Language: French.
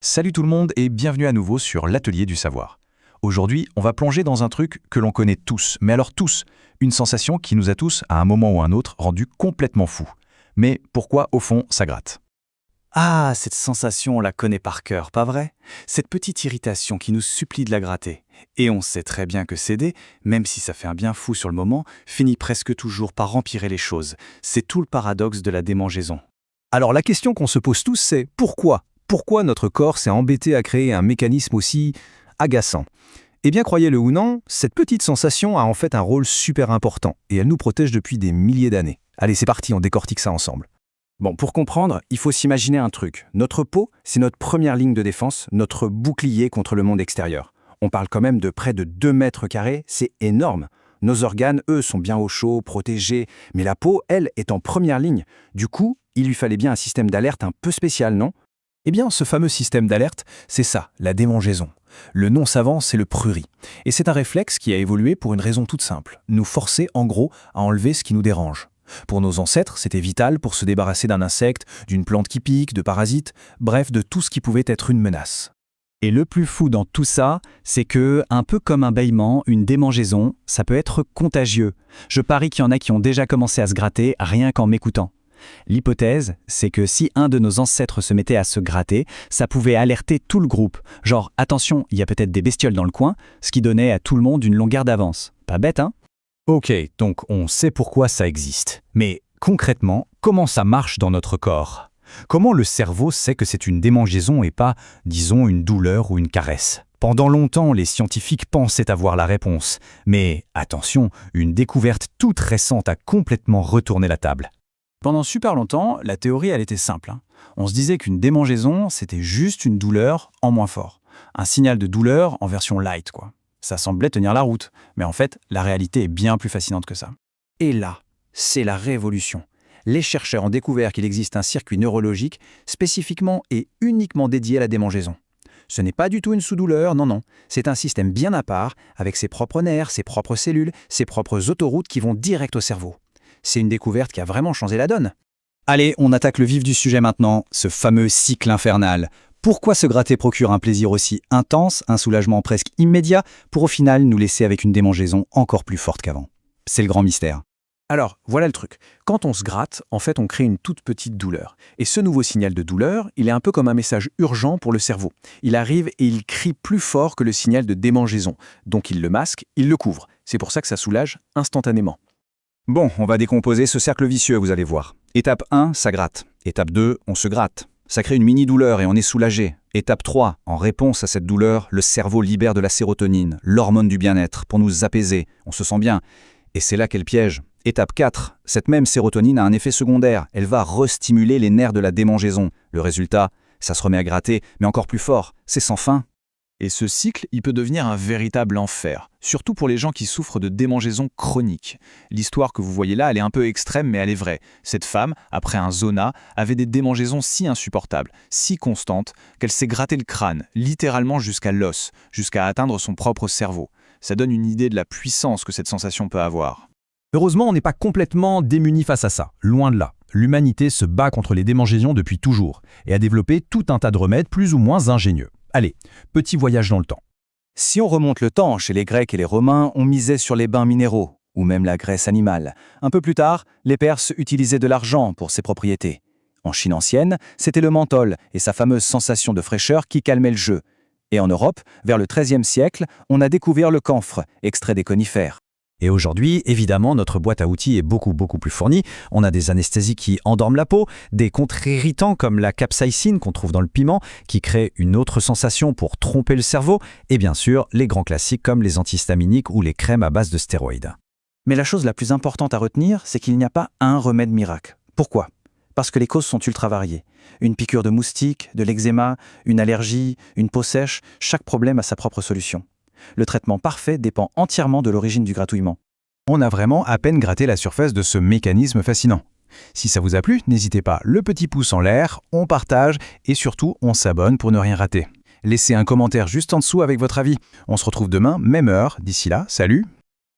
Salut tout le monde et bienvenue à nouveau sur l'Atelier du Savoir. Aujourd'hui, on va plonger dans un truc que l'on connaît tous, mais alors tous, une sensation qui nous a tous, à un moment ou un autre, rendu complètement fous. Mais pourquoi, au fond, ça gratte? Ah, cette sensation, on la connaît par cœur, pas vrai? Cette petite irritation qui nous supplie de la gratter. Et on sait très bien que céder, même si ça fait un bien fou sur le moment, finit presque toujours par empirer les choses. C'est tout le paradoxe de la démangeaison. Alors la question qu'on se pose tous, c'est pourquoi? Pourquoi notre corps s'est embêté à créer un mécanisme aussi agaçant? Eh bien, croyez-le ou non, cette petite sensation a en fait un rôle super important, et elle nous protège depuis des milliers d'années. Allez, c'est parti, on décortique ça ensemble. Bon, pour comprendre, il faut s'imaginer un truc. Notre peau, c'est notre première ligne de défense, notre bouclier contre le monde extérieur. On parle quand même de près de 2 mètres carrés, c'est énorme. Nos organes, eux, sont bien au chaud, protégés, mais la peau, elle, est en première ligne. Du coup, il lui fallait bien un système d'alerte un peu spécial, non? Eh bien, ce fameux système d'alerte, c'est ça, la démangeaison. Le nom savant, c'est le prurit. Et c'est un réflexe qui a évolué pour une raison toute simple, nous forcer, en gros, à enlever ce qui nous dérange. Pour nos ancêtres, c'était vital pour se débarrasser d'un insecte, d'une plante qui pique, de parasites, bref, de tout ce qui pouvait être une menace. Et le plus fou dans tout ça, c'est que, un peu comme un bâillement, une démangeaison, ça peut être contagieux. Je parie qu'il y en a qui ont déjà commencé à se gratter rien qu'en m'écoutant. L'hypothèse, c'est que si un de nos ancêtres se mettait à se gratter, ça pouvait alerter tout le groupe. Genre, attention, il y a peut-être des bestioles dans le coin, ce qui donnait à tout le monde une longueur d'avance. Pas bête, hein? Ok, donc on sait pourquoi ça existe. Mais concrètement, comment ça marche dans notre corps? Comment le cerveau sait que c'est une démangeaison et pas, disons, une douleur ou une caresse? Pendant longtemps, les scientifiques pensaient avoir la réponse. Mais attention, une découverte toute récente a complètement retourné la table. Pendant super longtemps, la théorie, elle était simple. On se disait qu'une démangeaison, c'était juste une douleur en moins fort. Un signal de douleur en version light, quoi. Ça semblait tenir la route, mais en fait, la réalité est bien plus fascinante que ça. Et là, c'est la révolution. Les chercheurs ont découvert qu'il existe un circuit neurologique spécifiquement et uniquement dédié à la démangeaison. Ce n'est pas du tout une sous-douleur, non. C'est un système bien à part, avec ses propres nerfs, ses propres cellules, ses propres autoroutes qui vont direct au cerveau. C'est une découverte qui a vraiment changé la donne. Allez, on attaque le vif du sujet maintenant, ce fameux cycle infernal. Pourquoi se gratter procure un plaisir aussi intense, un soulagement presque immédiat, pour au final nous laisser avec une démangeaison encore plus forte qu'avant? C'est le grand mystère. Alors, voilà le truc. Quand on se gratte, en fait, on crée une toute petite douleur. Et ce nouveau signal de douleur, il est un peu comme un message urgent pour le cerveau. Il arrive et il crie plus fort que le signal de démangeaison. Donc il le masque, il le couvre. C'est pour ça que ça soulage instantanément. Bon, on va décomposer ce cercle vicieux, vous allez voir. Étape 1, ça gratte. Étape 2, on se gratte. Ça crée une mini-douleur et on est soulagé. Étape 3, en réponse à cette douleur, le cerveau libère de la sérotonine, l'hormone du bien-être, pour nous apaiser. On se sent bien. Et c'est là qu'est le piège. Étape 4, cette même sérotonine a un effet secondaire. Elle va restimuler les nerfs de la démangeaison. Le résultat, ça se remet à gratter, mais encore plus fort. C'est sans fin. Et ce cycle, il peut devenir un véritable enfer, surtout pour les gens qui souffrent de démangeaison chronique. L'histoire que vous voyez là, elle est un peu extrême, mais elle est vraie. Cette femme, après un zona, avait des démangeaisons si insupportables, si constantes, qu'elle s'est gratté le crâne, littéralement jusqu'à l'os, jusqu'à atteindre son propre cerveau. Ça donne une idée de la puissance que cette sensation peut avoir. Heureusement, on n'est pas complètement démunis face à ça, loin de là. L'humanité se bat contre les démangeaisons depuis toujours et a développé tout un tas de remèdes plus ou moins ingénieux. Allez, petit voyage dans le temps. Si on remonte le temps, chez les Grecs et les Romains, on misait sur les bains minéraux, ou même la graisse animale. Un peu plus tard, les Perses utilisaient de l'argent pour ses propriétés. En Chine ancienne, c'était le menthol et sa fameuse sensation de fraîcheur qui calmait le jeu. Et en Europe, vers le XIIIe siècle, on a découvert le camphre, extrait des conifères. Et aujourd'hui, évidemment, notre boîte à outils est beaucoup plus fournie. On a des anesthésies qui endorment la peau, des contre-irritants comme la capsaïcine qu'on trouve dans le piment, qui créent une autre sensation pour tromper le cerveau, et bien sûr, les grands classiques comme les antihistaminiques ou les crèmes à base de stéroïdes. Mais la chose la plus importante à retenir, c'est qu'il n'y a pas un remède miracle. Pourquoi? Parce que les causes sont ultra variées. Une piqûre de moustique, de l'eczéma, une allergie, une peau sèche, chaque problème a sa propre solution. Le traitement parfait dépend entièrement de l'origine du gratouillement. On a vraiment à peine gratté la surface de ce mécanisme fascinant. Si ça vous a plu, n'hésitez pas, le petit pouce en l'air, on partage et surtout on s'abonne pour ne rien rater. Laissez un commentaire juste en dessous avec votre avis. On se retrouve demain, même heure. D'ici là, salut!